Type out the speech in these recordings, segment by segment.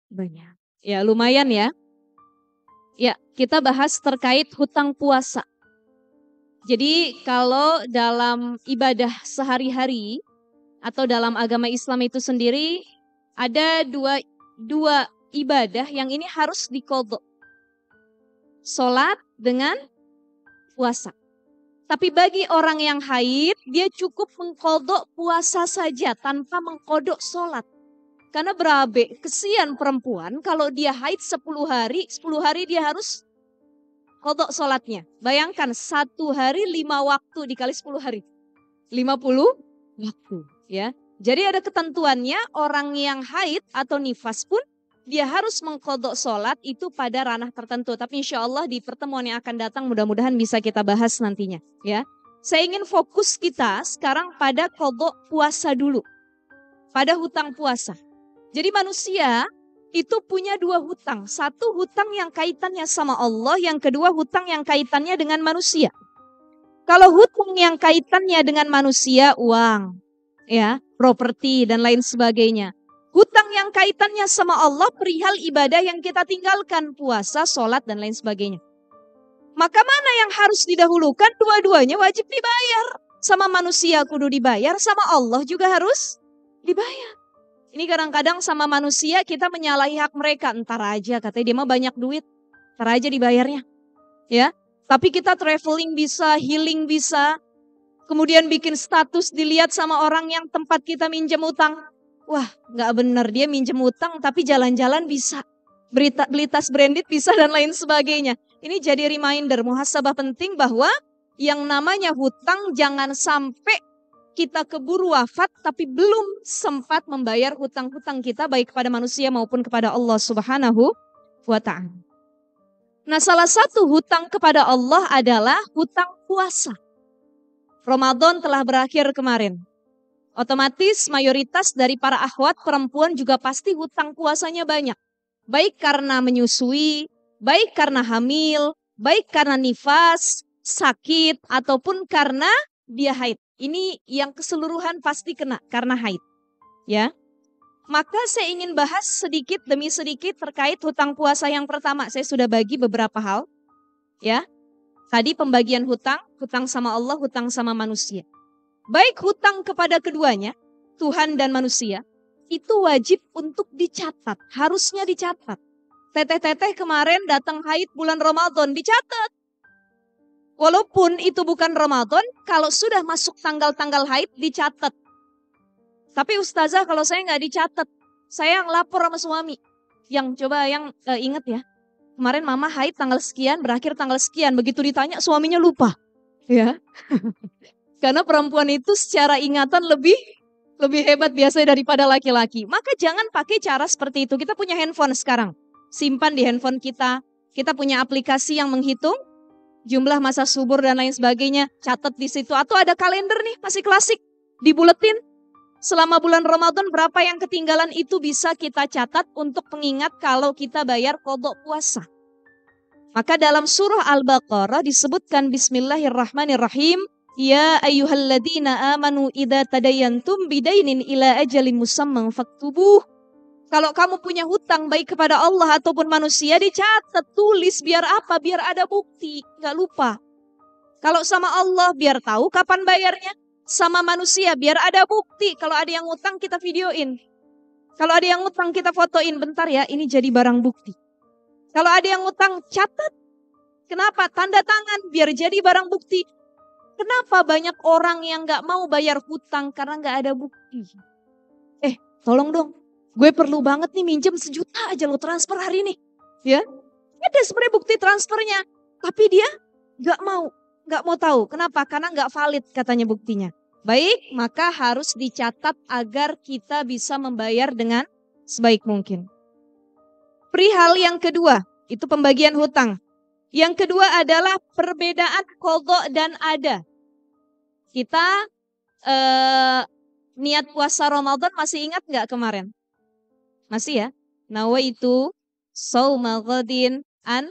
Banyak. Ya lumayan ya. Ya, kita bahas terkait hutang puasa. Jadi kalau dalam ibadah sehari-hari atau dalam agama Islam itu sendiri ada dua ibadah yang ini harus diqodho. Sholat dengan puasa. Tapi bagi orang yang haid, dia cukup mengqodho puasa saja tanpa mengqodho sholat. Karena berabe, kesian perempuan kalau dia haid 10 hari dia harus qodho sholatnya. Bayangkan 1 hari 5 waktu dikali 10 hari. 50 waktu. Ya. Jadi ada ketentuannya, orang yang haid atau nifas pun dia harus mengqodho sholat itu pada ranah tertentu. Tapi insya Allah di pertemuan yang akan datang mudah-mudahan bisa kita bahas nantinya. Ya, saya ingin fokus kita sekarang pada qodho puasa dulu. Pada hutang puasa. Jadi manusia itu punya 2 hutang. Satu hutang yang kaitannya sama Allah. Yang kedua hutang yang kaitannya dengan manusia. Kalau hutang yang kaitannya dengan manusia, uang, ya, properti dan lain sebagainya. Hutang yang kaitannya sama Allah perihal ibadah yang kita tinggalkan, puasa, sholat dan lain sebagainya. Maka mana yang harus didahulukan? Dua-duanya wajib dibayar. Sama manusia kudu dibayar, sama Allah juga harus dibayar. Ini kadang-kadang sama manusia kita menyalahi hak mereka. Entar aja katanya dia mah banyak duit, entar aja dibayarnya. Ya, tapi kita traveling bisa, healing bisa. Kemudian bikin status dilihat sama orang yang tempat kita minjem utang. Wah, nggak benar dia minjem utang tapi jalan-jalan bisa. Beli tas branded bisa dan lain sebagainya. Ini jadi reminder, muhasabah penting bahwa yang namanya hutang jangan sampai kita keburu wafat tapi belum sempat membayar hutang-hutang kita baik kepada manusia maupun kepada Allah Subhanahu wa ta'ala. Nah, salah satu hutang kepada Allah adalah hutang puasa. Ramadan telah berakhir kemarin. Otomatis mayoritas dari para akhwat perempuan juga pasti hutang puasanya banyak. Baik karena menyusui, baik karena hamil, baik karena nifas, sakit, ataupun karena dia haid. Ini yang keseluruhan pasti kena karena haid. Ya. Maka saya ingin bahas sedikit demi sedikit terkait hutang puasa yang pertama. Saya sudah bagi beberapa hal. Ya. Tadi pembagian hutang, hutang sama Allah, hutang sama manusia. Baik hutang kepada keduanya, Tuhan dan manusia, itu wajib untuk dicatat. Harusnya dicatat. Teteh-teteh kemarin datang haid bulan Ramadan, dicatat. Walaupun itu bukan Ramadan, kalau sudah masuk tanggal-tanggal haid, dicatat. Tapi ustazah kalau saya nggak dicatat, saya lapor sama suami. Yang ingat ya, kemarin mama haid tanggal sekian, berakhir tanggal sekian. Begitu ditanya suaminya lupa. Ya. Karena perempuan itu secara ingatan lebih hebat biasanya daripada laki-laki. Maka jangan pakai cara seperti itu. Kita punya handphone sekarang. Simpan di handphone kita. Kita punya aplikasi yang menghitung jumlah masa subur dan lain sebagainya. Catat di situ. Atau ada kalender nih, masih klasik. Dibuletin. Selama bulan Ramadan berapa yang ketinggalan itu bisa kita catat untuk pengingat kalau kita bayar qodho puasa. Maka dalam surah Al-Baqarah disebutkan Bismillahirrahmanirrahim. Ya ayyuhalladzina amanu idza tadayantum bidainin ila ajalin musamman faktubuh. Kalau kamu punya hutang baik kepada Allah ataupun manusia dicatat, tulis biar apa? Biar ada bukti, enggak lupa. Kalau sama Allah biar tahu kapan bayarnya, sama manusia biar ada bukti. Kalau ada yang hutang kita videoin. Kalau ada yang hutang kita fotoin, bentar ya, ini jadi barang bukti. Kalau ada yang hutang catat. Kenapa? Tanda tangan biar jadi barang bukti. Kenapa banyak orang yang gak mau bayar hutang karena gak ada bukti? Tolong dong, gue perlu banget nih minjem 1 juta aja lo transfer hari ini. Ya, ada sebenarnya bukti transfernya. Tapi dia gak mau tahu. Kenapa? Karena gak valid katanya buktinya. Baik, maka harus dicatat agar kita bisa membayar dengan sebaik mungkin. Perihal yang kedua, itu pembagian hutang. Yang kedua adalah perbedaan qodho dan ada. Kita niat puasa Ramadan masih ingat gak kemarin? Masih ya? Nawaitu shauma ghadin an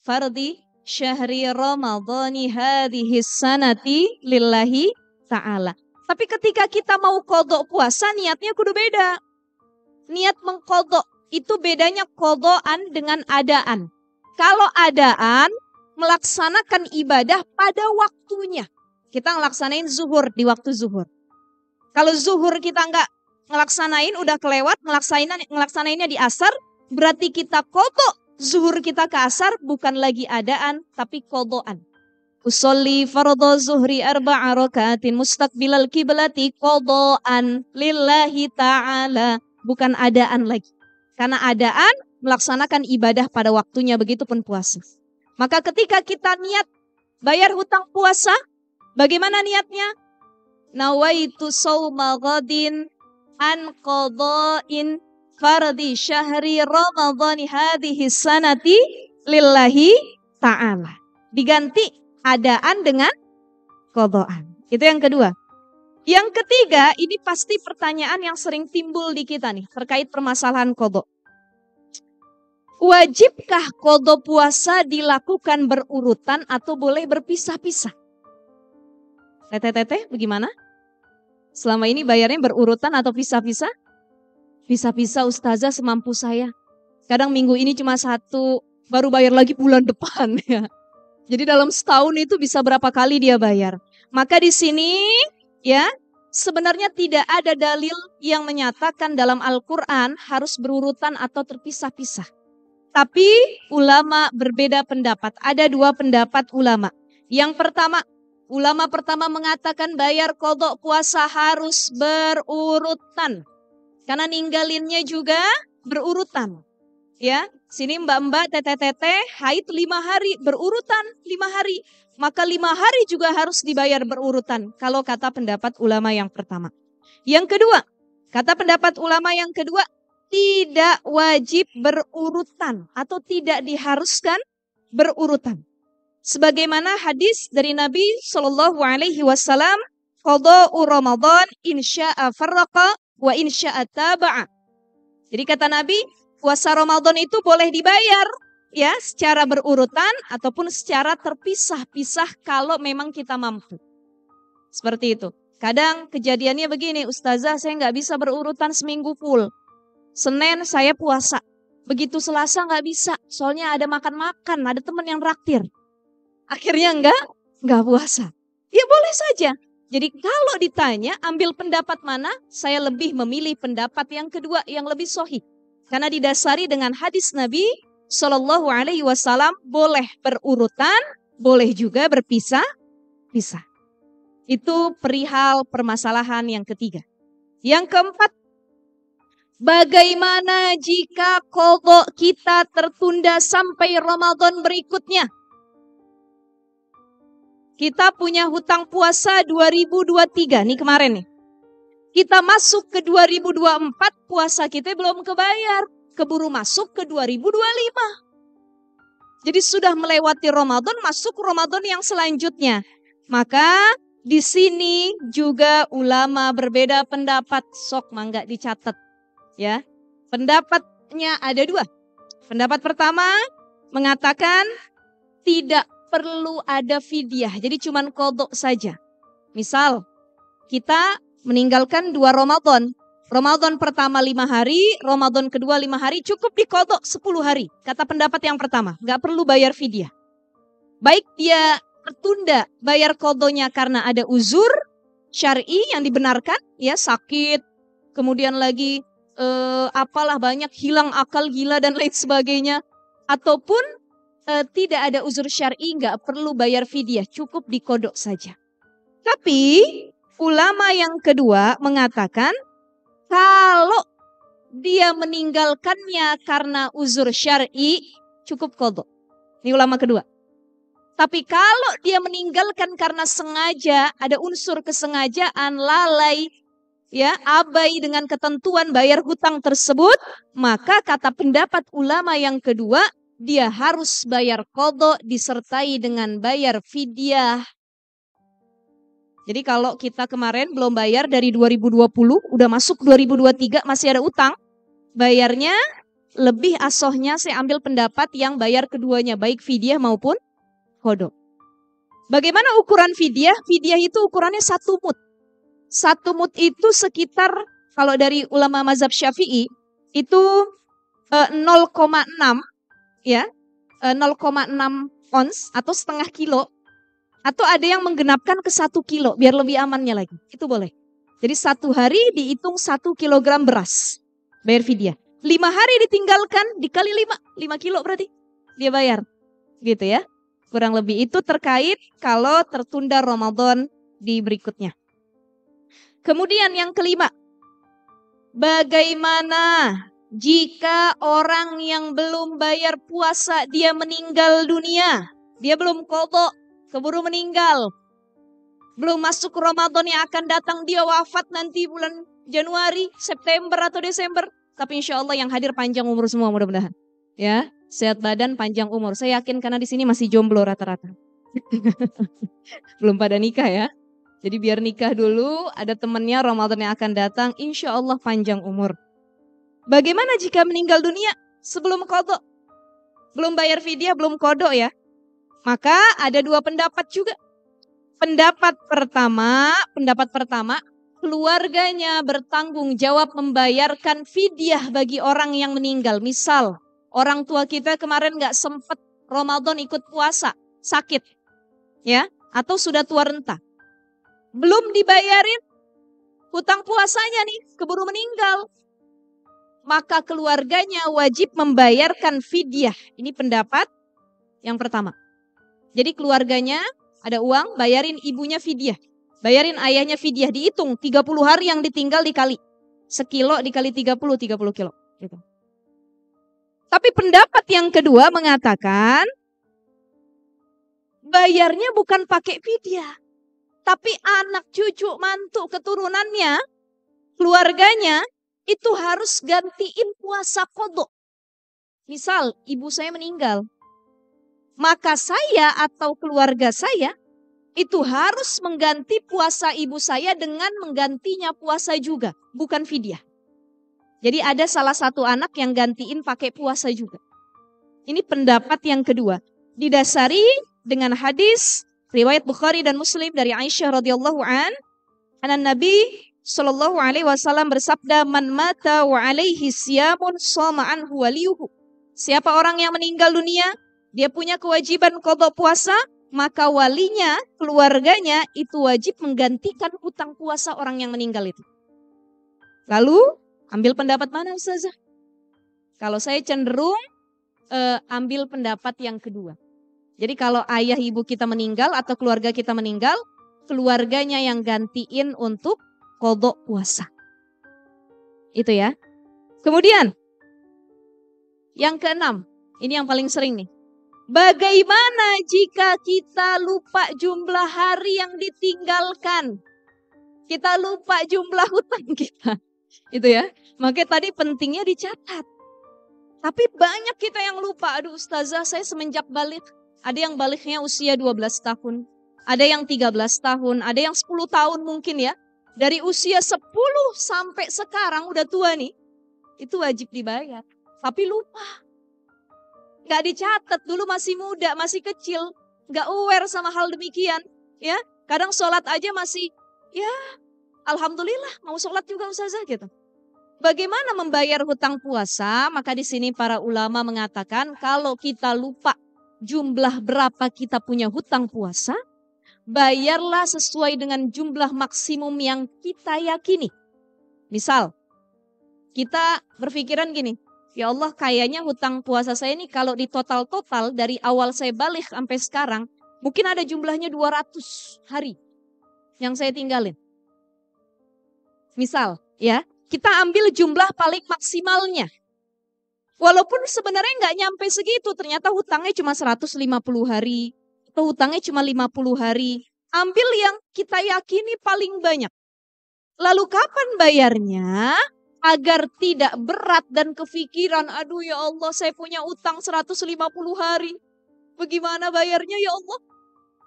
fardhi syahri Ramadhani hadhihi sanati lillahi ta'ala. Tapi ketika kita mau qodho puasa niatnya kudu beda. Niat mengqodho Itu bedanya qadaan dengan adaan. Kalau adaan, melaksanakan ibadah pada waktunya. Kita ngelaksanain zuhur di waktu zuhur. Kalau zuhur kita nggak ngelaksanain, udah kelewat, ngelaksanainnya di asar, berarti kita qadha zuhur kita ke asar, bukan lagi adaan, tapi qadhaan. Usolli fardhu zuhri arba'a rakaatin mustaqbilal kiblati qadhaan lillahi ta'ala. Bukan adaan lagi. Karena adaan melaksanakan ibadah pada waktunya, begitupun puasa. Maka ketika kita niat bayar hutang puasa, bagaimana niatnya? Nawaitu shauma ghadin an qada'in fardhi syahri ramadhani hadhihi sanati lillahi ta'ala. Diganti adaan dengan qadaan. Itu yang kedua. Yang ketiga, ini pasti pertanyaan yang sering timbul di kita nih terkait permasalahan qadha. Wajibkah qadha puasa dilakukan berurutan atau boleh berpisah-pisah? Teteh, bagaimana? Selama ini bayarnya berurutan atau pisah-pisah? Pisah-pisah ustazah semampu saya. Kadang minggu ini cuma satu, baru bayar lagi bulan depan ya. Jadi dalam setahun itu bisa berapa kali dia bayar. Maka di sini ya sebenarnya tidak ada dalil yang menyatakan dalam Al-Quran harus berurutan atau terpisah-pisah. Tapi ulama berbeda pendapat. Ada dua pendapat ulama. Yang pertama, ulama pertama mengatakan bayar qadha puasa harus berurutan. Karena ninggalinnya juga berurutan. Ya, sini mbak-mbak, teteh-teteh, haid 5 hari, berurutan 5 hari. Maka 5 hari juga harus dibayar berurutan. Kalau kata pendapat ulama yang pertama. Yang kedua, kata pendapat ulama yang kedua, tidak wajib berurutan atau tidak diharuskan berurutan. Sebagaimana hadis dari Nabi SAW, qadha'u Ramadan insya'a farraqa wa insya'a taba'a. Jadi kata Nabi, puasa Ramadan itu boleh dibayar ya secara berurutan ataupun secara terpisah-pisah kalau memang kita mampu. Seperti itu. Kadang kejadiannya begini, ustazah saya nggak bisa berurutan seminggu full. Senin saya puasa. Begitu Selasa nggak bisa, soalnya ada makan-makan, ada teman yang raktir. Akhirnya nggak puasa. Ya boleh saja. Jadi kalau ditanya ambil pendapat mana, saya lebih memilih pendapat yang kedua yang lebih sahih. Karena didasari dengan hadis Nabi SAW, boleh berurutan, boleh juga berpisah-pisah. Itu perihal permasalahan yang ketiga. Yang keempat, bagaimana jika qadha kita tertunda sampai Ramadan berikutnya? Kita punya hutang puasa 2023 nih kemarin nih. Kita masuk ke 2024, puasa kita belum kebayar. Keburu masuk ke 2025. Jadi sudah melewati Ramadan, masuk Ramadan yang selanjutnya. Maka di sini juga ulama berbeda pendapat. Sok mangga dicatat. Ya, pendapatnya ada dua. Pendapat pertama mengatakan tidak perlu ada fidyah. Jadi cuman qadha saja. Misal kita meninggalkan 2 Ramadan. Ramadan pertama 5 hari, Ramadan kedua 5 hari, cukup diqadha 10 hari. Kata pendapat yang pertama, gak perlu bayar fidyah. Baik dia tertunda bayar qadhanya karena ada uzur syar'i yang dibenarkan, ya sakit, kemudian lagi apalah banyak hilang akal, gila dan lain sebagainya. Ataupun tidak ada uzur syar'i, gak perlu bayar fidyah, cukup diqadha saja. Tapi ulama yang kedua mengatakan kalau dia meninggalkannya karena uzur syar'i cukup qadha. Ini ulama kedua. Tapi kalau dia meninggalkan karena sengaja, ada unsur kesengajaan, lalai, ya, abai dengan ketentuan bayar hutang tersebut, maka kata pendapat ulama yang kedua, dia harus bayar qadha disertai dengan bayar fidyah. Jadi kalau kita kemarin belum bayar dari 2020, udah masuk 2023 masih ada utang, bayarnya lebih asohnya saya ambil pendapat yang bayar keduanya, baik fidyah maupun qadha. Bagaimana ukuran fidyah? Fidyah itu ukurannya 1 mud. 1 mud itu sekitar, kalau dari ulama mazhab Syafi'i, itu 0,6 ya, 0,6 ons atau setengah kilo, atau ada yang menggenapkan ke 1 kilo biar lebih amannya lagi. Itu boleh. Jadi 1 hari dihitung 1 kilogram beras. Bayar fidyah. 5 hari ditinggalkan dikali 5 kilo berarti dia bayar. Gitu ya. Kurang lebih itu terkait kalau tertunda Ramadan di berikutnya. Kemudian yang kelima, bagaimana jika orang yang belum bayar puasa dia meninggal dunia? Dia belum qadha, keburu meninggal. Belum masuk Ramadan yang akan datang, dia wafat nanti bulan Januari, September atau Desember. Tapi insya Allah yang hadir panjang umur semua mudah-mudahan. Ya, sehat badan, panjang umur. Saya yakin karena di sini masih jomblo rata-rata. Belum pada nikah ya. Jadi biar nikah dulu, ada temannya Ramadan yang akan datang, insya Allah panjang umur. Bagaimana jika meninggal dunia sebelum qadha? Belum bayar fidyah, belum qadha ya. Maka ada 2 pendapat juga. Pendapat pertama, keluarganya bertanggung jawab membayarkan fidyah bagi orang yang meninggal. Misal, orang tua kita kemarin gak sempat Ramadan ikut puasa, sakit. Ya, atau sudah tua renta. Belum dibayarin hutang puasanya nih, keburu meninggal. Maka keluarganya wajib membayarkan fidyah. Ini pendapat yang pertama. Jadi keluarganya ada uang, bayarin ibunya fidyah. Bayarin ayahnya fidyah. Dihitung 30 hari yang ditinggal dikali. Sekilo dikali 30 kilo. Gitu. Tapi pendapat yang kedua mengatakan bayarnya bukan pakai fidyah. Tapi anak, cucu, mantu, keturunannya, keluarganya itu harus gantiin puasa qadha. Misal ibu saya meninggal, maka saya atau keluarga saya itu harus mengganti puasa ibu saya dengan menggantinya puasa juga, bukan fidyah. Jadi ada salah satu anak yang gantiin pakai puasa juga. Ini pendapat yang kedua. Didasari dengan hadis riwayat Bukhari dan Muslim dari Aisyah radhiyallahu an Nabi sallallahu alaihi wasallam bersabda, "Man mata wa alaihi siyamun shoma anhu waliyuhu." Siapa orang yang meninggal dunia, dia punya kewajiban qadha puasa, maka walinya, keluarganya itu wajib menggantikan hutang puasa orang yang meninggal itu. Lalu, ambil pendapat mana Ustazah? Kalau saya cenderung ambil pendapat yang kedua. Jadi kalau ayah ibu kita meninggal atau keluarga kita meninggal, keluarganya yang gantiin untuk qadha puasa. Itu ya. Kemudian, yang keenam, ini yang paling sering nih. Bagaimana jika kita lupa jumlah hari yang ditinggalkan? Kita lupa jumlah hutang kita. Itu ya. Makanya tadi pentingnya dicatat. Tapi banyak kita yang lupa. Aduh Ustazah, saya semenjak balik. Ada yang baliknya usia 12 tahun. Ada yang 13 tahun. Ada yang 10 tahun mungkin ya. Dari usia 10 sampai sekarang udah tua nih. Itu wajib dibayar. Tapi lupa. Gak dicatat, dulu masih muda, masih kecil. Gak aware sama hal demikian. Ya, kadang sholat aja masih, ya alhamdulillah mau sholat juga Ustazah gitu. Bagaimana membayar hutang puasa? Maka di sini para ulama mengatakan kalau kita lupa jumlah berapa kita punya hutang puasa, bayarlah sesuai dengan jumlah maksimum yang kita yakini. Misal, kita berpikiran gini, ya Allah kayaknya hutang puasa saya ini kalau di total-total dari awal saya balik sampai sekarang, mungkin ada jumlahnya 200 hari yang saya tinggalin. Misal, ya, kita ambil jumlah paling maksimalnya. Walaupun sebenarnya nggak nyampe segitu, ternyata hutangnya cuma 150 hari, atau hutangnya cuma 50 hari. Ambil yang kita yakini paling banyak. Lalu kapan bayarnya? Agar tidak berat dan kefikiran, aduh ya Allah saya punya utang 150 hari. Bagaimana bayarnya ya Allah?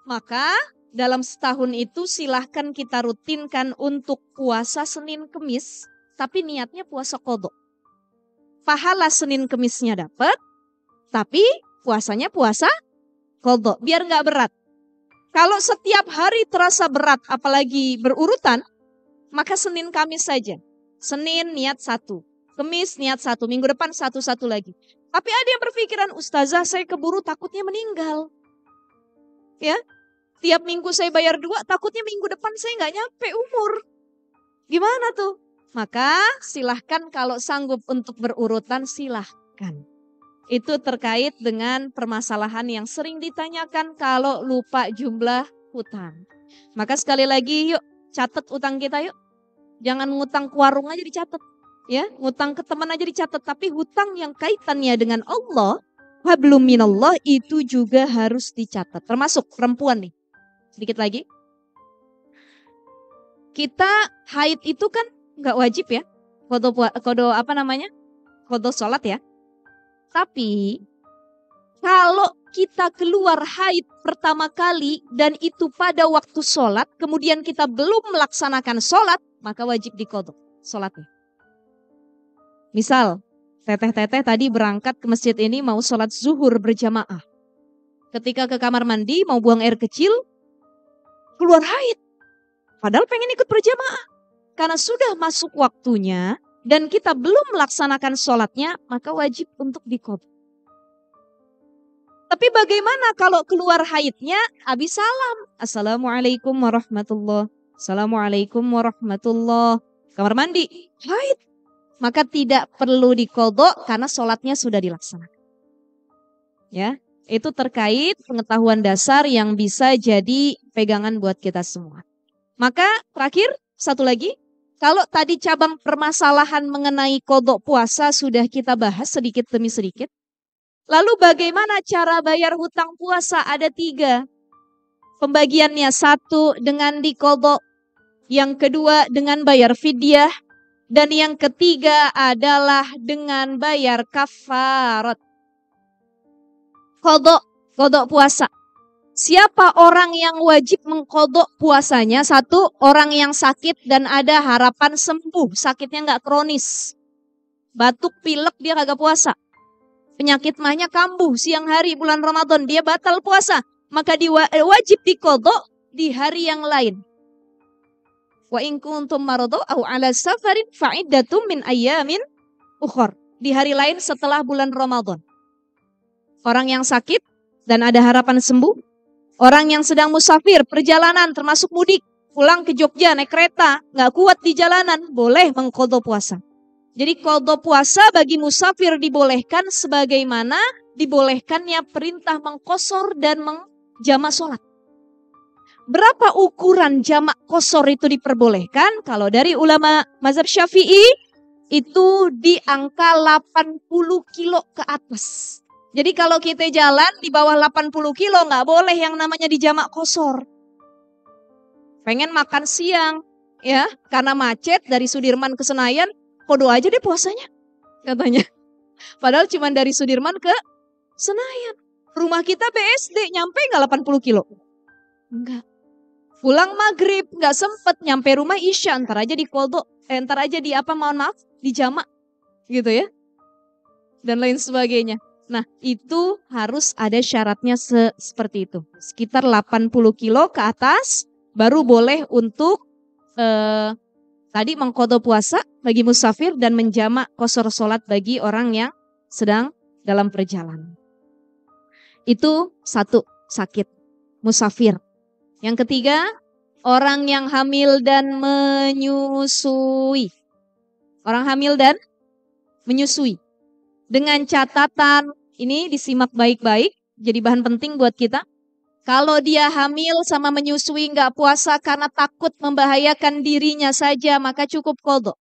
Maka dalam setahun itu silahkan kita rutinkan untuk puasa Senin Kemis, tapi niatnya puasa qadha. Pahala Senin Kemisnya dapat, tapi puasanya puasa qadha, biar nggak berat. Kalau setiap hari terasa berat, apalagi berurutan, maka Senin Kamis saja. Senin niat 1, Kemis niat satu, minggu depan satu lagi. Tapi ada yang berpikiran, Ustazah saya keburu takutnya meninggal. Ya, tiap minggu saya bayar 2, takutnya minggu depan saya nggak nyampe umur. Gimana tuh? Maka silahkan kalau sanggup untuk berurutan silahkan. Itu terkait dengan permasalahan yang sering ditanyakan kalau lupa jumlah hutang. Maka sekali lagi yuk catat utang kita yuk. Jangan ngutang ke warung aja dicatat. Ya, ngutang ke teman aja dicatat. Tapi hutang yang kaitannya dengan Allah, hablum minallah, itu juga harus dicatat. Termasuk perempuan nih. Sedikit lagi. Kita haid itu kan nggak wajib ya. Qadha sholat ya. Tapi kalau kita keluar haid pertama kali dan itu pada waktu sholat, kemudian kita belum melaksanakan sholat, maka wajib diqadha sholatnya. Misal, teteh-teteh tadi berangkat ke masjid ini mau sholat zuhur berjamaah. Ketika ke kamar mandi mau buang air kecil, keluar haid. Padahal pengen ikut berjamaah. Karena sudah masuk waktunya dan kita belum melaksanakan sholatnya, maka wajib untuk diqadha. Tapi bagaimana kalau keluar haidnya habis salam? Assalamualaikum warahmatullahi wabarakatuh. Assalamualaikum warahmatullahi wabarakatuh. Kamar mandi, haid. Maka tidak perlu diqadha karena sholatnya sudah dilaksanakan. Ya, itu terkait pengetahuan dasar yang bisa jadi pegangan buat kita semua. Maka terakhir, satu lagi. Kalau tadi cabang permasalahan mengenai qadha puasa sudah kita bahas sedikit demi sedikit. Lalu bagaimana cara bayar hutang puasa? Ada 3. Pembagiannya 1 dengan diqadha, yang kedua dengan bayar fidyah, dan yang ketiga adalah dengan bayar kafarat. Qadha puasa. Siapa orang yang wajib mengqadha puasanya? 1, orang yang sakit dan ada harapan sembuh. Sakitnya nggak kronis. Batuk, pilek dia kagak puasa. Penyakit mahnya kambuh siang hari bulan Ramadan, dia batal puasa. Maka wajib diqadha di hari yang lain. Wa in kuntum maradha aw ala safarin fa'iddatum min ayyamin ukhra. Di hari lain setelah bulan Ramadan. Orang yang sakit dan ada harapan sembuh. Orang yang sedang musafir, perjalanan termasuk mudik. Pulang ke Jogja naik kereta, gak kuat di jalanan, boleh mengqadha puasa. Jadi qadha puasa bagi musafir dibolehkan sebagaimana dibolehkannya perintah mengqosor dan menjamak sholat. Berapa ukuran jamak qosor itu diperbolehkan? Kalau dari ulama mazhab Syafi'i itu di angka 80 kilo ke atas. Jadi kalau kita jalan di bawah 80 kilo nggak boleh yang namanya dijamak qosor. Pengen makan siang ya, karena macet dari Sudirman ke Senayan, podo aja deh puasanya katanya. Padahal cuma dari Sudirman ke Senayan. Rumah kita BSD nyampe nggak 80 kilo? Enggak. Pulang maghrib nggak sempet nyampe rumah Isya, ntar aja dijamak gitu ya. Dan lain sebagainya. Nah itu harus ada syaratnya seperti itu. Sekitar 80 kilo ke atas baru boleh untuk tadi mengqadha puasa bagi musafir dan menjamak qosor sholat bagi orang yang sedang dalam perjalanan. Itu 1, sakit, musafir. Yang ketiga, orang yang hamil dan menyusui. Orang hamil dan menyusui. Dengan catatan, ini disimak baik-baik, jadi bahan penting buat kita. Kalau dia hamil sama menyusui nggak puasa karena takut membahayakan dirinya saja, maka cukup qadha.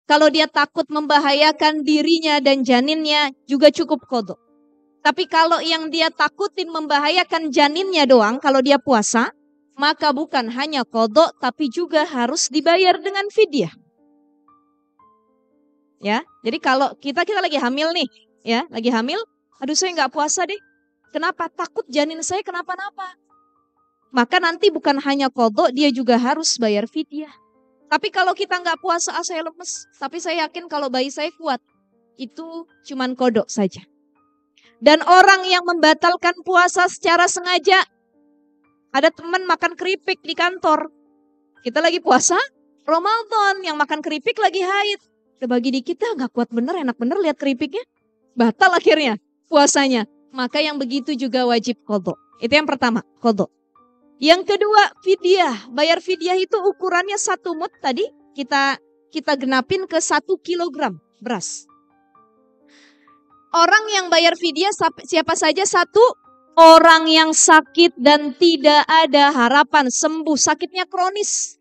Kalau dia takut membahayakan dirinya dan janinnya, juga cukup qadha. Tapi kalau yang dia takutin membahayakan janinnya doang, kalau dia puasa, maka bukan hanya qadha, tapi juga harus dibayar dengan fidyah. Ya, jadi kalau kita lagi hamil nih, ya, lagi hamil, aduh saya nggak puasa deh. Kenapa? Takut janin saya kenapa-napa. Maka nanti bukan hanya qadha, dia juga harus bayar fidyah. Tapi kalau kita nggak puasa, saya lemes. Tapi saya yakin kalau bayi saya kuat, itu cuman qadha saja. Dan orang yang membatalkan puasa secara sengaja, ada teman makan keripik di kantor. Kita lagi puasa Ramadan, yang makan keripik lagi haid. Udah bagi dikit dah, nggak kuat bener, enak bener lihat keripiknya. Batal akhirnya puasanya. Maka yang begitu juga wajib qadha. Itu yang pertama, qadha. Yang kedua, fidyah. Bayar fidyah itu ukurannya 1 mud tadi kita genapin ke 1 kilogram beras. Orang yang bayar fidyah siapa saja? 1, orang yang sakit dan tidak ada harapan sembuh, sakitnya kronis.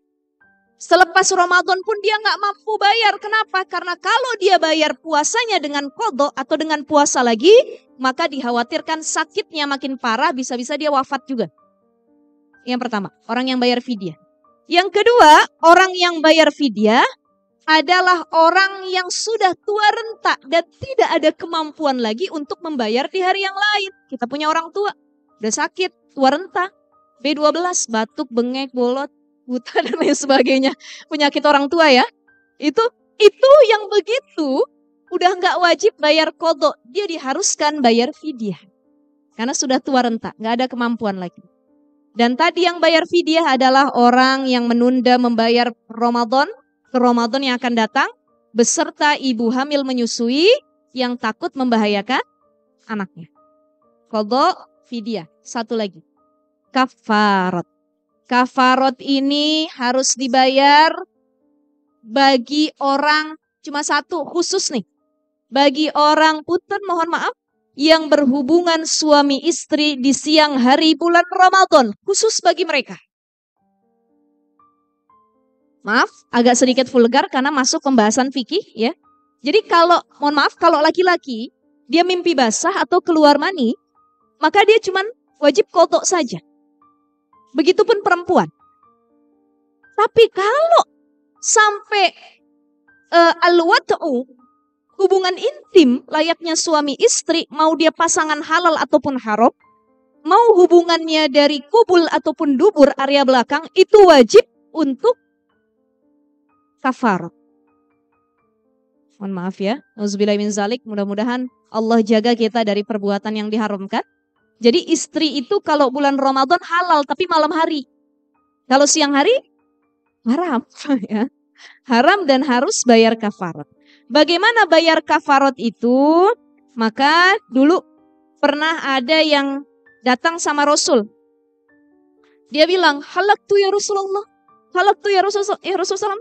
Selepas Ramadan pun dia nggak mampu bayar. Kenapa? Karena kalau dia bayar puasanya dengan qadha atau dengan puasa lagi, maka dikhawatirkan sakitnya makin parah, bisa-bisa dia wafat juga. Yang pertama, orang yang bayar fidyah. Yang kedua, orang yang bayar fidyah adalah orang yang sudah tua renta dan tidak ada kemampuan lagi untuk membayar di hari yang lain. Kita punya orang tua, udah sakit, tua renta, B12, batuk, bengek, bolot, buta dan lain sebagainya. Penyakit orang tua ya. Itu yang begitu udah nggak wajib bayar qadha, dia diharuskan bayar fidyah. Karena sudah tua renta, nggak ada kemampuan lagi. Dan tadi yang bayar fidyah adalah orang yang menunda membayar Ramadan ke Ramadan yang akan datang beserta ibu hamil menyusui yang takut membahayakan anaknya. Qadha, fidyah. Satu lagi, kafarat. Kafarat ini harus dibayar bagi orang cuma 1 khusus nih. Bagi orang mohon maaf, yang berhubungan suami istri di siang hari bulan Ramadan, khusus bagi mereka. Maaf, agak sedikit vulgar karena masuk pembahasan fikih ya. Jadi mohon maaf, kalau laki-laki dia mimpi basah atau keluar mani, maka dia cuman wajib qadha saja. Begitupun perempuan. Tapi kalau sampai al-wat'u, hubungan intim layaknya suami istri, mau dia pasangan halal ataupun haram, mau hubungannya dari kubul ataupun dubur area belakang, itu wajib untuk kafarat. Mohon maaf ya, auzubillahi min zalik, mudah-mudahan Allah jaga kita dari perbuatan yang diharamkan. Jadi istri itu kalau bulan Ramadan halal tapi malam hari. Kalau siang hari haram ya. Haram dan harus bayar kafarat. Bagaimana bayar kafarat itu? Maka dulu pernah ada yang datang sama Rasul. Dia bilang, halaktu ya Rasulullah. Halaktu ya Rasulullah.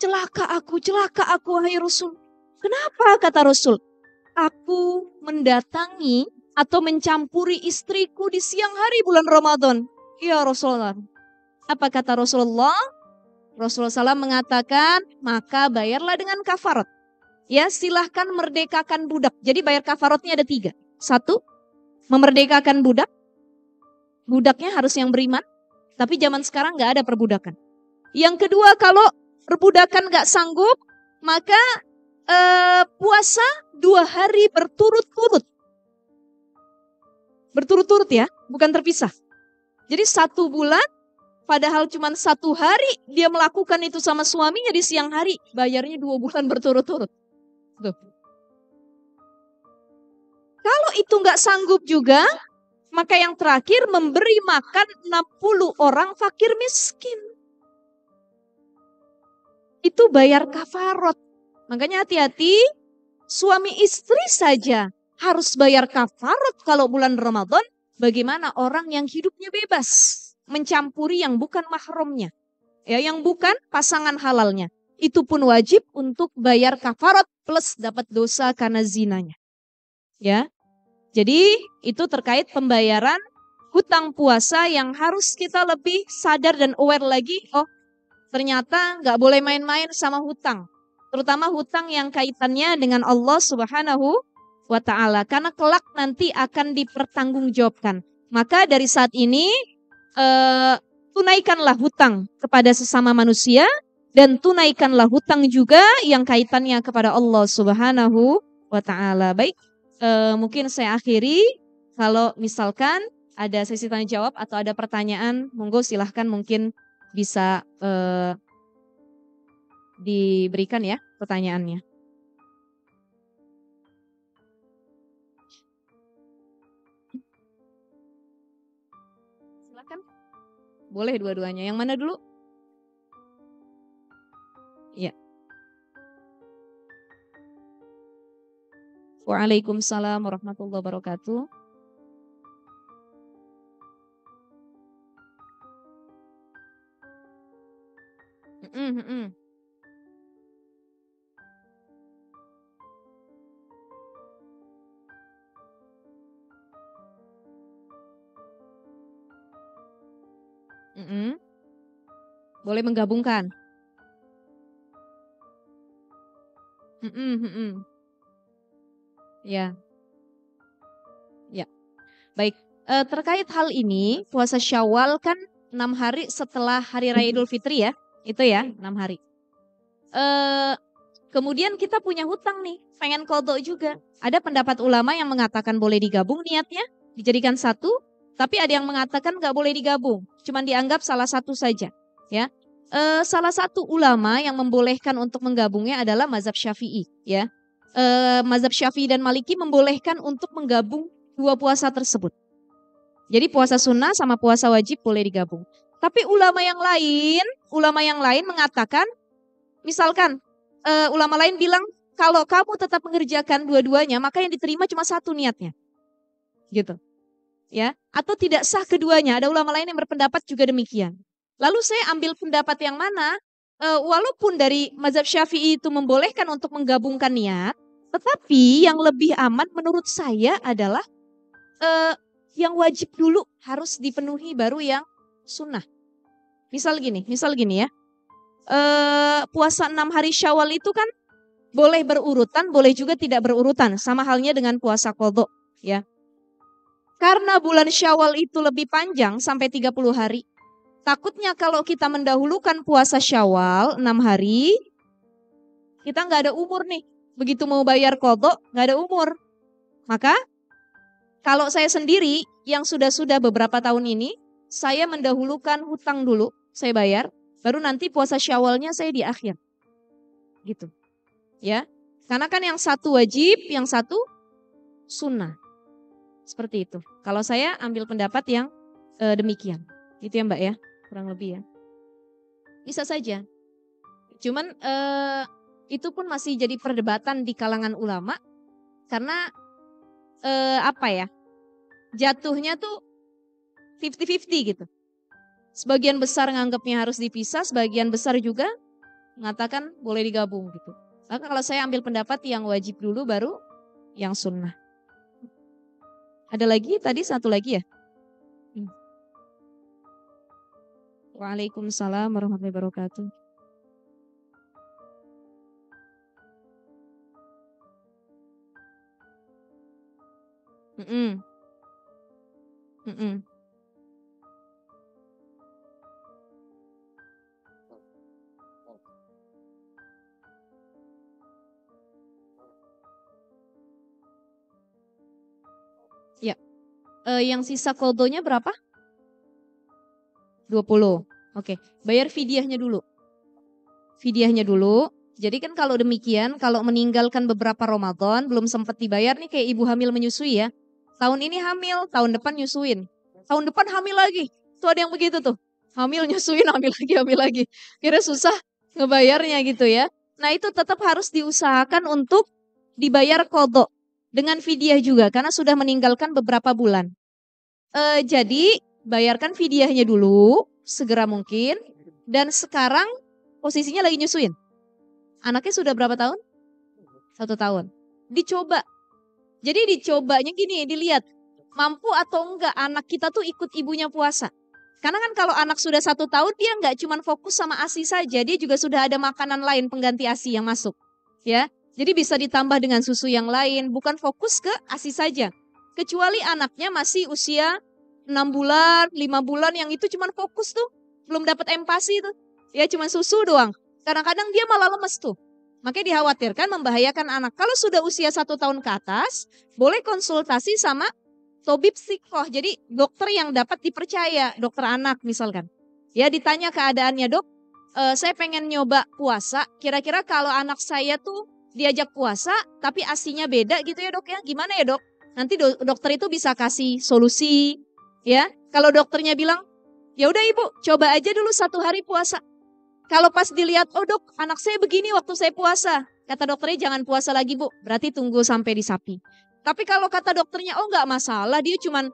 Celaka aku, wahai Rasul. Kenapa kata Rasul? Aku mendatangi atau mencampuri istriku di siang hari bulan Ramadan. Ya Rasulullah. Apa kata Rasulullah? Rasulullah SAW mengatakan, maka bayarlah dengan kafarat. Ya, silahkan merdekakan budak. Jadi bayar kafaratnya ada 3. 1, memerdekakan budak. Budaknya harus yang beriman. Tapi zaman sekarang gak ada perbudakan. Yang kedua, kalau perbudakan gak sanggup, maka puasa 2 hari berturut-turut. Berturut-turut ya, bukan terpisah. Jadi 1 bulan, padahal cuma 1 hari dia melakukan itu sama suaminya di siang hari, bayarnya 2 bulan berturut-turut. Tuh. Kalau itu nggak sanggup juga, maka yang terakhir memberi makan 60 orang fakir miskin. Itu bayar kafarat. Makanya hati-hati, suami istri saja harus bayar kafarat kalau bulan Ramadan. Bagaimana orang yang hidupnya bebas, mencampuri yang bukan mahramnya, ya, yang bukan pasangan halalnya. Itu pun wajib untuk bayar kafarat plus dapat dosa karena zinanya. Ya. Jadi itu terkait pembayaran hutang puasa yang harus kita lebih sadar dan aware lagi. Oh, ternyata nggak boleh main-main sama hutang. Terutama hutang yang kaitannya dengan Allah Subhanahu wa Ta'ala. Karena kelak nanti akan dipertanggungjawabkan. Maka dari saat ini tunaikanlah hutang kepada sesama manusia. Dan tunaikanlah hutang juga yang kaitannya kepada Allah Subhanahu wa Ta'ala. Baik, mungkin saya akhiri. Kalau misalkan ada sesi tanya jawab atau ada pertanyaan, monggo silahkan, mungkin bisa diberikan ya pertanyaannya. Silakan. Boleh dua-duanya. Yang mana dulu? Iya. Waalaikumsalam warahmatullahi wabarakatuh. Mm, mm, mm. Boleh menggabungkan. Mm, mm. Ya, ya. Baik. Terkait hal ini, puasa Syawal kan 6 hari setelah Hari Raya Idul Fitri ya. Itu ya, 6 hari. Eh, Kemudian kita punya hutang nih, pengen qadha juga. Ada pendapat ulama yang mengatakan boleh digabung niatnya, dijadikan satu, tapi ada yang mengatakan nggak boleh digabung, cuman dianggap salah satu saja. Ya, salah satu ulama yang membolehkan untuk menggabungnya adalah mazhab Syafi'i. Ya, mazhab Syafi'i dan Maliki membolehkan untuk menggabung dua puasa tersebut. Jadi puasa sunnah sama puasa wajib boleh digabung. Tapi ulama yang lain mengatakan, misalkan ulama lain bilang kalau kamu tetap mengerjakan dua-duanya, maka yang diterima cuma satu niatnya. Gitu. Ya, atau tidak sah keduanya. Ada ulama lain yang berpendapat juga demikian. Lalu saya ambil pendapat yang mana? Walaupun dari mazhab Syafi'i itu membolehkan untuk menggabungkan niat, tetapi yang lebih aman menurut saya adalah yang wajib dulu harus dipenuhi baru yang sunnah. Misal gini ya. Puasa 6 hari Syawal itu kan boleh berurutan, boleh juga tidak berurutan. Sama halnya dengan puasa qadha, ya. Karena bulan Syawal itu lebih panjang sampai 30 hari. Takutnya kalau kita mendahulukan puasa Syawal 6 hari, kita nggak ada umur nih. Begitu mau bayar qadha, nggak ada umur. Maka kalau saya sendiri yang sudah beberapa tahun ini, saya mendahulukan hutang dulu, saya bayar, baru nanti puasa Syawalnya saya di akhir. Gitu. Ya. Karena kan yang satu wajib, yang satu sunnah. Seperti itu. Kalau saya ambil pendapat yang demikian. Gitu ya Mbak ya, kurang lebih ya. Bisa saja. Cuman itu pun masih jadi perdebatan di kalangan ulama. Karena apa ya, jatuhnya tuh 50-50 gitu. Sebagian besar nganggapnya harus dipisah, sebagian besar juga mengatakan boleh digabung gitu. Maka kalau saya ambil pendapat yang wajib dulu baru yang sunnah. Ada lagi tadi satu lagi ya? Waalaikumsalam warahmatullahi wabarakatuh. Mm-mm. Mm-mm. Ya, yang sisa qadhanya berapa? 20. Oke, bayar fidyahnya dulu. Fidyahnya dulu. Jadi kan kalau demikian, kalau meninggalkan beberapa Ramadan, belum sempat dibayar nih kayak ibu hamil menyusui ya. Tahun ini hamil, tahun depan nyusuin. Tahun depan hamil lagi. Tuh ada yang begitu tuh. Hamil nyusuin, hamil lagi. Kira susah ngebayarnya gitu ya. Nah itu tetap harus diusahakan untuk dibayar qadha dengan fidyah juga. Karena sudah meninggalkan beberapa bulan. Jadi bayarkan fidyahnya dulu, segera mungkin. Dan sekarang posisinya lagi nyusuin. Anaknya sudah berapa tahun? 1 tahun. Dicoba. Jadi dicobanya gini, dilihat. Mampu atau enggak anak kita tuh ikut ibunya puasa. Karena kan kalau anak sudah 1 tahun, dia enggak cuma fokus sama ASI saja. Dia juga sudah ada makanan lain pengganti ASI yang masuk. Ya, jadi bisa ditambah dengan susu yang lain. Bukan fokus ke ASI saja. Kecuali anaknya masih usia 6 bulan, 5 bulan yang itu cuma fokus tuh. Belum dapat empasi tuh. Ya cuma susu doang. Kadang-kadang dia malah lemes tuh. Makanya dikhawatirkan membahayakan anak. Kalau sudah usia 1 tahun ke atas, boleh konsultasi sama tabib psikoh. Jadi dokter yang dapat dipercaya, dokter anak misalkan. Ya ditanya keadaannya, dok, saya pengen nyoba puasa. Kira-kira kalau anak saya tuh diajak puasa, tapi asinya beda gitu ya dok ya. Gimana ya dok? Nanti dokter itu bisa kasih solusi. Ya, kalau dokternya bilang, ya udah ibu, coba aja dulu 1 hari puasa. Kalau pas dilihat, oh dok, anak saya begini waktu saya puasa. kata dokternya jangan puasa lagi Bu, berarti tunggu sampai disapi. Tapi kalau kata dokternya, oh nggak masalah, dia cuman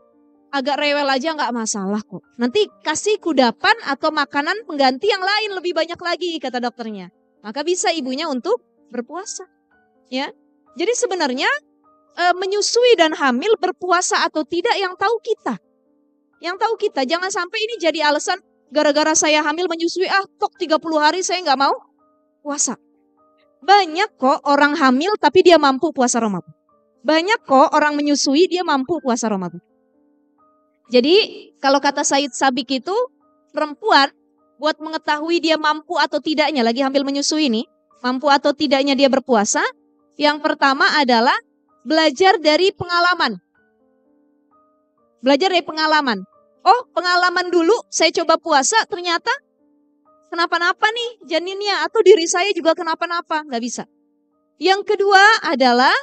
agak rewel aja nggak masalah kok. Nanti kasih kudapan atau makanan pengganti yang lain lebih banyak lagi kata dokternya. Maka bisa ibunya untuk berpuasa. Ya, jadi sebenarnya menyusui dan hamil berpuasa atau tidak yang tahu kita. Yang tahu kita, jangan sampai ini jadi alasan gara-gara saya hamil menyusui, tok 30 hari saya nggak mau puasa. Banyak kok orang hamil tapi dia mampu puasa Ramadan. Banyak kok orang menyusui dia mampu puasa Ramadan. Jadi kalau kata Said Sabik itu, perempuan buat mengetahui dia mampu atau tidaknya lagi hamil menyusui ini, mampu atau tidaknya dia berpuasa, yang pertama adalah belajar dari pengalaman. Belajar dari pengalaman. Oh, pengalaman dulu saya coba puasa ternyata kenapa-napa nih janinnya atau diri saya juga kenapa-napa, nggak bisa. Yang kedua adalah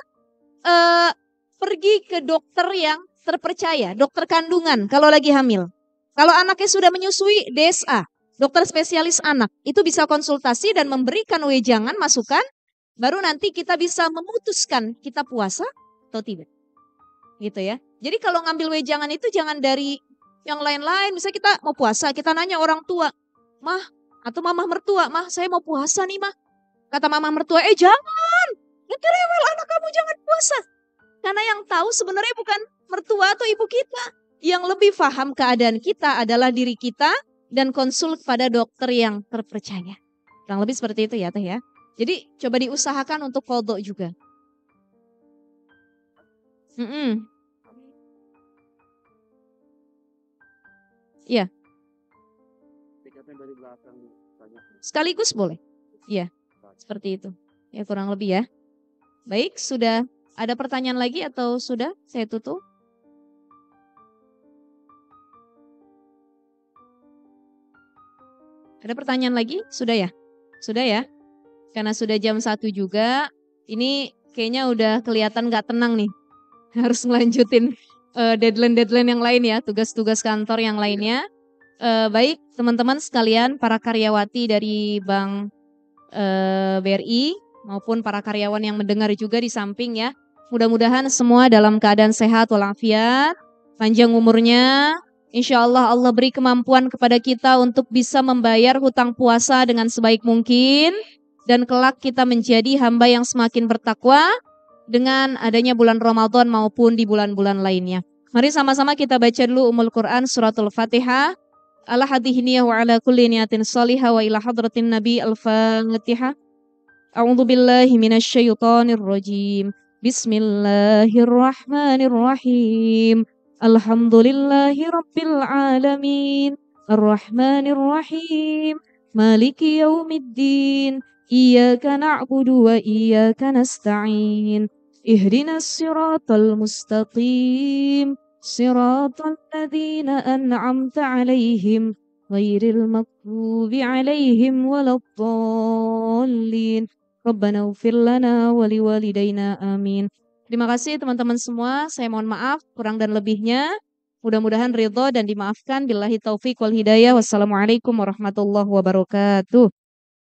pergi ke dokter yang terpercaya, dokter kandungan kalau lagi hamil. Kalau anaknya sudah menyusui, DSA, dokter spesialis anak, itu bisa konsultasi dan memberikan wejangan, masukan, baru nanti kita bisa memutuskan kita puasa atau tidak. Gitu ya. Jadi kalau ngambil wejangan itu jangan dari yang lain-lain. Misalnya kita mau puasa, kita nanya orang tua, Mah, atau mamah mertua, Mah saya mau puasa nih Mah. Kata mamah mertua, jangan, nanti rewel anak kamu jangan puasa. Karena yang tahu sebenarnya bukan mertua atau ibu kita. Yang lebih paham keadaan kita adalah diri kita dan konsul kepada dokter yang terpercaya. Kurang lebih seperti itu ya Teh ya. Jadi coba diusahakan untuk qadha juga. Iya. Sekaligus boleh. Iya, seperti itu. Ya kurang lebih ya. Baik, sudah ada pertanyaan lagi atau sudah saya tutup? Ada pertanyaan lagi? Sudah ya? Sudah ya? Karena sudah jam 1 juga, ini kayaknya udah kelihatan gak tenang nih. Harus melanjutin deadline-deadline yang lain ya, tugas-tugas kantor yang lainnya. Baik teman-teman sekalian, para karyawati dari Bank BRI maupun para karyawan yang mendengar juga di samping ya. Mudah-mudahan semua dalam keadaan sehat walafiat, panjang umurnya. Insya Allah Allah beri kemampuan kepada kita untuk bisa membayar hutang puasa dengan sebaik mungkin. Dan kelak kita menjadi hamba yang semakin bertakwa dengan adanya bulan Ramadan maupun di bulan-bulan lainnya. Mari sama-sama kita baca dulu Ummul Quran suratul Fatihah. Ala hadhihi wa ala kulli niyatin salihah wa ila hadratin Nabi al-Fatihah. A'udzu billahi minasyaitonir rajim. Bismillahirrahmanirrahim. Alhamdulillahi rabbil alamin. Arrahmanir rahim. Maliki yaumiddin. Iyyaka na'budu wa iyyaka nasta'in. Ihdinas siratal mustaqim. Siratal ladzina an'amta 'alaihim ghairil maghdubi 'alaihim waladdallin. Rabbana ighfir lana wa liwalidayna amin. Terima kasih teman-teman semua. Saya mohon maaf kurang dan lebihnya. Mudah-mudahan ridho dan dimaafkan. Billahi taufik wal hidayah. Wassalamualaikum warahmatullahi wabarakatuh.